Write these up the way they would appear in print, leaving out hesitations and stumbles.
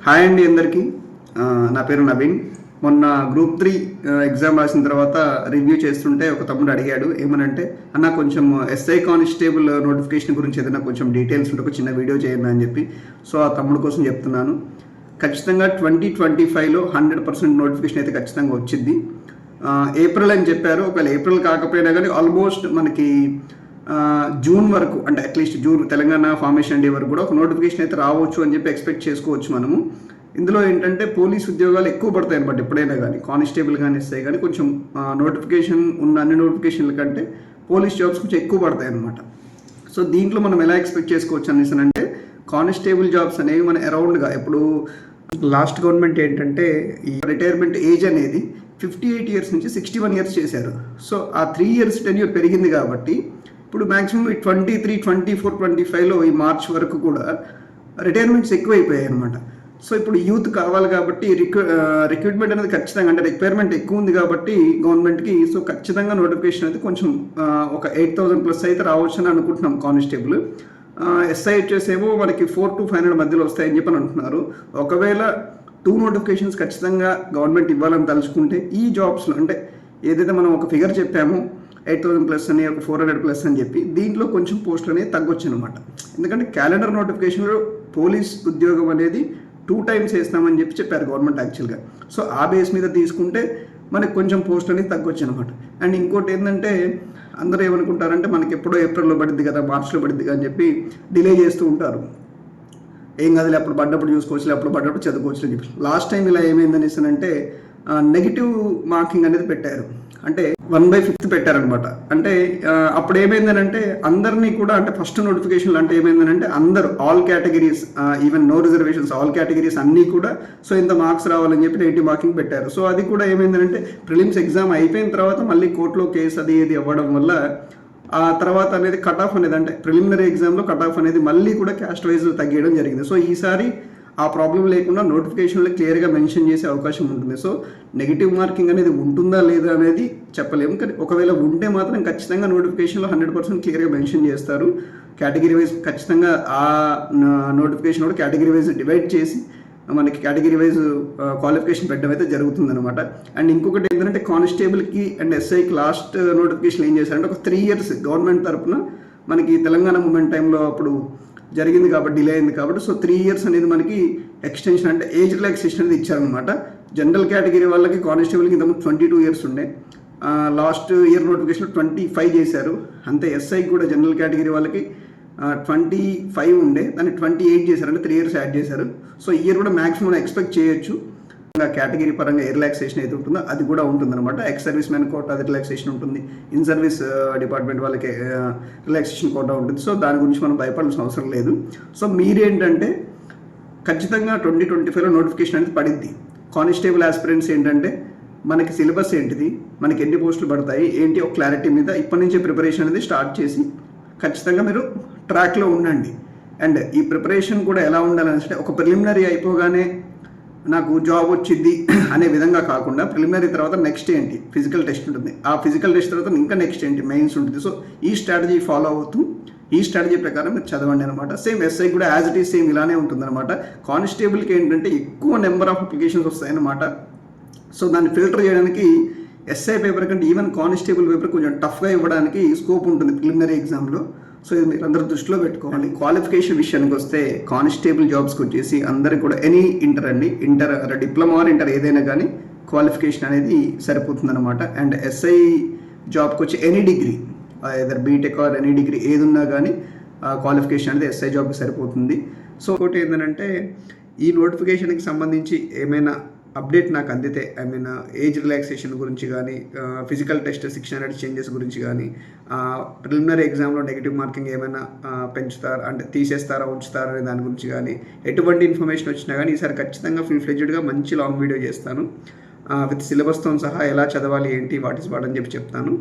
Hi అండి అందరికీ. నా పేరు నవీన్. మొన్న గ్రూప్ 3 ఎగ్జామ్ రాసిన తర్వాత రివ్యూ చేస్తుంటే ఒక తమ్ముడు అడిగాడు ఏమనంటే, అన్న కొంచెం ఎస్ఐ కానిస్టేబుల్ నోటిఫికేషన్ గురించి ఏదైనా కొంచెం డీటెయిల్స్ ఉంటే ఒక చిన్న వీడియో చేయండి అని చెప్పి. సో ఆ తమ్ముడు కోసం చెప్తున్నాను. ఖచ్చితంగా 2025లో 100% నోటిఫికేషన్ అయితే ఖచ్చితంగా వచ్చింది. ఏప్రిల్ అని చెప్పారు. ఒకవేళ ఏప్రిల్ కాకపోయినా కానీ ఆల్మోస్ట్ మనకి జూన్ వరకు, అంటే at least June Telangana formation day వరకు కూడా ఒక నోటిఫికేషన్ అయితే రావచ్చు అని చెప్పి ఎక్స్పెక్ట్ చేసుకోవచ్చు మనము. ఇందులో ఏంటంటే పోలీస్ ఉద్యోగాలు ఎక్కువ పడతాయి అనమాట. ఎప్పుడైనా కానీ కానిస్టేబుల్ కానీ ఎస్ఐ కానీ కొంచెం నోటిఫికేషన్ ఉన్న అన్ని నోటిఫికేషన్ల కంటే పోలీస్ జాబ్స్ కొంచెం ఎక్కువ పడతాయి అనమాట. సో దీంట్లో మనం ఎలా ఎక్స్పెక్ట్ చేసుకోవచ్చు అనేసి అంటే, కానిస్టేబుల్ జాబ్స్ అనేవి మన అరౌండ్గా ఇప్పుడు లాస్ట్ గవర్నమెంట్ ఏంటంటే ఈ రిటైర్మెంట్ ఏజ్ అనేది 58 ఇయర్స్ నుంచి 61 ఇయర్స్ చేశారు. సో ఆ 3 ఇయర్స్ టెన్యూర్ పెరిగింది కాబట్టి ఇప్పుడు మ్యాక్సిమం 23, 24, 25లో ఈ మార్చ్ వరకు కూడా రిటైర్మెంట్స్ ఎక్కువైపోయాయి అనమాట. సో ఇప్పుడు యూత్ కావాలి కాబట్టి రిక్రూట్మెంట్ అనేది ఖచ్చితంగా, అంటే రిక్వైర్మెంట్ ఎక్కువ ఉంది కాబట్టి గవర్నమెంట్కి. సో ఖచ్చితంగా నోటిఫికేషన్ అయితే కొంచెం ఒక 8,000+ అయితే రావచ్చు అని అనుకుంటున్నాం కానిస్టేబుల్. ఎస్ఐ వచ్చేసేమో మనకి 400 to 500 మధ్యలో వస్తాయని చెప్పని అంటున్నారు. ఒకవేళ 2 నోటిఫికేషన్స్ ఖచ్చితంగా గవర్నమెంట్ ఇవ్వాలని తలుచుకుంటే ఈ జాబ్స్లో, అంటే ఏదైతే మనం ఒక ఫిగర్ చెప్పామో 8,000+ అని, ఒక 400+ అని చెప్పి, దీంట్లో కొంచెం పోస్టులు అనేది తగ్గొచ్చు అనమాట. ఎందుకంటే క్యాలెండర్ నోటిఫికేషన్లో పోలీస్ ఉద్యోగం అనేది 2 times వేస్తామని చెప్పారు గవర్నమెంట్ యాక్చువల్గా. సో ఆ బేస్ మీద తీసుకుంటే మనకి కొంచెం పోస్ట్ అనేది తగ్గొచ్చు అనమాట. అండ్ ఇంకోటి ఏంటంటే, అందరూ ఏమనుకుంటారంటే మనకి ఎప్పుడో ఏప్రిల్లో పడుద్ది కదా, మార్చ్లో పడుద్ది కదా అని చెప్పి డిలే చేస్తూ ఉంటారు. ఏం కాదులే, అప్పుడు పడ్డప్పుడు చూసుకోవచ్చు, అప్పుడు పడ్డప్పుడు చదువుకోవచ్చు అని చెప్పి. లాస్ట్ టైం ఇలా ఏమైందనేసి అంటే నెగిటివ్ మార్కింగ్ అనేది పెట్టారు. అంటే 1/5 పెట్టారనమాట. అంటే అప్పుడు ఏమైందనంటే అందరినీ కూడా, అంటే ఫస్ట్ నోటిఫికేషన్లు అంటే ఏమైందనంటే అందరూ all categories, even know reservations, all categories అన్నీ కూడా సో ఇంత మార్క్స్ రావాలని చెప్పి నెగిటివ్ మార్కింగ్ పెట్టారు. సో అది కూడా ఏమైందంటే ప్రిలిమ్స్ ఎగ్జామ్ అయిపోయిన తర్వాత మళ్ళీ కోర్టులో కేసు అది ఇది అవ్వడం వల్ల ఆ తర్వాత అనేది కట్ ఆఫ్ అనేది, అంటే ప్రిలిమినరీ ఎగ్జామ్లో కట్ ఆఫ్ అనేది మళ్ళీ కూడా క్యాస్ట్ వైజ్ తగ్గడం జరిగింది. సో ఈసారి ఆ ప్రాబ్లం లేకుండా నోటిఫికేషన్లో క్లియర్గా మెన్షన్ చేసే అవకాశం ఉంటుంది. సో నెగిటివ్ మార్కింగ్ అనేది ఉంటుందా లేదా అనేది చెప్పలేము, కానీ ఒకవేళ ఉంటే మాత్రం ఖచ్చితంగా నోటిఫికేషన్లో 100% క్లియర్గా మెన్షన్ చేస్తారు. కేటగిరీ వైజ్ ఖచ్చితంగా ఆ నోటిఫికేషన్ కూడా కేటగిరీ వైజ్ డివైడ్ చేసి మనకి కేటగిరీ వైజ్ క్వాలిఫికేషన్ పెట్టడం అయితే జరుగుతుందన్నమాట. అండ్ ఇంకొకటి ఏంటంటే కానిస్టేబుల్కి అండ్ ఎస్ఐకి లాస్ట్ నోటిఫికేషన్ ఏం చేశారంటే ఒక 3 years గవర్నమెంట్ తరఫున మనకి తెలంగాణ మూమెంట్ టైంలో అప్పుడు జరిగింది కాబట్టి, డిలే అయింది కాబట్టి, సో 3 years అనేది మనకి ఎక్స్టెన్షన్, అంటే ఏజ్ రిలాక్సేషన్ అనేది ఇచ్చారనమాట. జనరల్ కేటగిరీ వాళ్ళకి కానిస్టేబుల్కి ఇంతకుముందు 22 years ఉండే, లాస్ట్ ఇయర్ నోటిఫికేషన్ 25 చేశారు. అంతే ఎస్ఐకి కూడా జనరల్ కేటగిరీ వాళ్ళకి 25 ఉండే, దాన్ని 28 చేశారు, అంటే 3 years యాడ్ చేశారు. సో ఈ ఇయర్ కూడా మ్యాక్సిమం ఎక్స్పెక్ట్ చేయొచ్చు. కేటగిరీ పరంగా ఏ రిలాక్సేషన్ అయితే ఉంటుందో అది కూడా ఉంటుందన్నమాట. ఎక్స్ సర్వీస్ మ్యాన్ కోటా అది రిలాక్సేషన్ ఉంటుంది, ఇన్ సర్వీస్ డిపార్ట్మెంట్ వాళ్ళకి రిలాక్సేషన్ కోటా ఉంటుంది. సో దాని గురించి మనం భయపడాల్సిన అవసరం లేదు. సో మీరేంటంటే ఖచ్చితంగా 2025లో నోటిఫికేషన్ అనేది పడింది. కానిస్టేబుల్ ఆస్పిరెంట్స్ ఏంటంటే మనకి సిలబస్ ఏంటిది, మనకి ఎన్ని పోస్టులు పడతాయి ఏంటి ఒక క్లారిటీ మీద ఇప్పటి నుంచే ప్రిపరేషన్ అనేది స్టార్ట్ చేసి ఖచ్చితంగా మీరు ట్రాక్లో ఉండండి. అండ్ ఈ ప్రిపరేషన్ కూడా ఎలా ఉండాలంటే, ఒక ప్రిలిమినరీ అయిపోగానే నాకు జాబ్ వచ్చింది అనే విధంగా కాకుండా, ప్రిలిమినరీ తర్వాత నెక్స్ట్ ఏంటి ఫిజికల్ టెస్ట్ ఉంటుంది, ఆ ఫిజికల్ టెస్ట్ తర్వాత ఇంకా నెక్స్ట్ ఏంటి మెయిన్స్ ఉంటుంది. సో ఈ స్ట్రాటజీ ఫాలో అవుతూ ఈ స్ట్రాటజీ ప్రకారం మీరు చదవండి అనమాట. సేమ్ ఎస్ఐ కూడా యాజ్ ఇట్ ఈస్ సేమ్ ఇలానే ఉంటుందన్నమాట. కానిస్టేబుల్కి ఏంటంటే ఎక్కువ నెంబర్ ఆఫ్ అప్లికేషన్స్ వస్తాయన్నమాట. సో దాన్ని ఫిల్టర్ చేయడానికి ఎస్ఐ పేపర్ కంటే ఈవెన్ కానిస్టేబుల్ పేపర్ కొంచెం టఫ్గా ఇవ్వడానికి స్కోప్ ఉంటుంది ప్రిలిమినరీ ఎగ్జామ్లో. సో ఇది మీరు అందరూ దృష్టిలో పెట్టుకోవాలి. క్వాలిఫికేషన్ విషయానికి వస్తే కానిస్టేబుల్ జాబ్స్కి వచ్చేసి అందరికి కూడా ఎనీ ఇంటర్ అండి, ఇంటర్ డిప్లొమా ఆర్ ఇంటర్ ఏదైనా కానీ క్వాలిఫికేషన్ అనేది సరిపోతుందన్నమాట. అండ్ ఎస్ఐ జాబ్కి వచ్చి any degree, either BTech or any degree ఏది ఉన్నా కానీ క్వాలిఫికేషన్ అనేది ఎస్ఐ జాబ్కి సరిపోతుంది. సో ఒకటి ఏంటంటే ఈ నోటిఫికేషన్కి సంబంధించి ఏమైనా అప్డేట్ నాకు అందితే, ఐ మీన్ ఏజ్ రిలాక్సేషన్ గురించి కానీ, ఫిజికల్ టెస్ట్ 600 చేంజెస్ గురించి కానీ, ప్రిలిమినరీ ఎగ్జామ్లో నెగిటివ్ మార్కింగ్ ఏమైనా పెంచుతారా అంటే తీసేస్తారా ఉంచుతారా అనే దాని గురించి కానీ ఎటువంటి ఇన్ఫర్మేషన్ వచ్చినా కానీ ఈసారి ఖచ్చితంగా ఫుల్ ఫ్లెడ్జ్డ్గా మంచి లాంగ్ వీడియో చేస్తాను. విత్ సిలబస్తో సహా ఎలా చదవాలి ఏంటి వాట్ ఈస్ వాట్ అని చెప్తాను.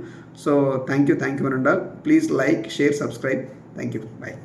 So thank you one and all. Please like, share, subscribe. Thank you. Bye.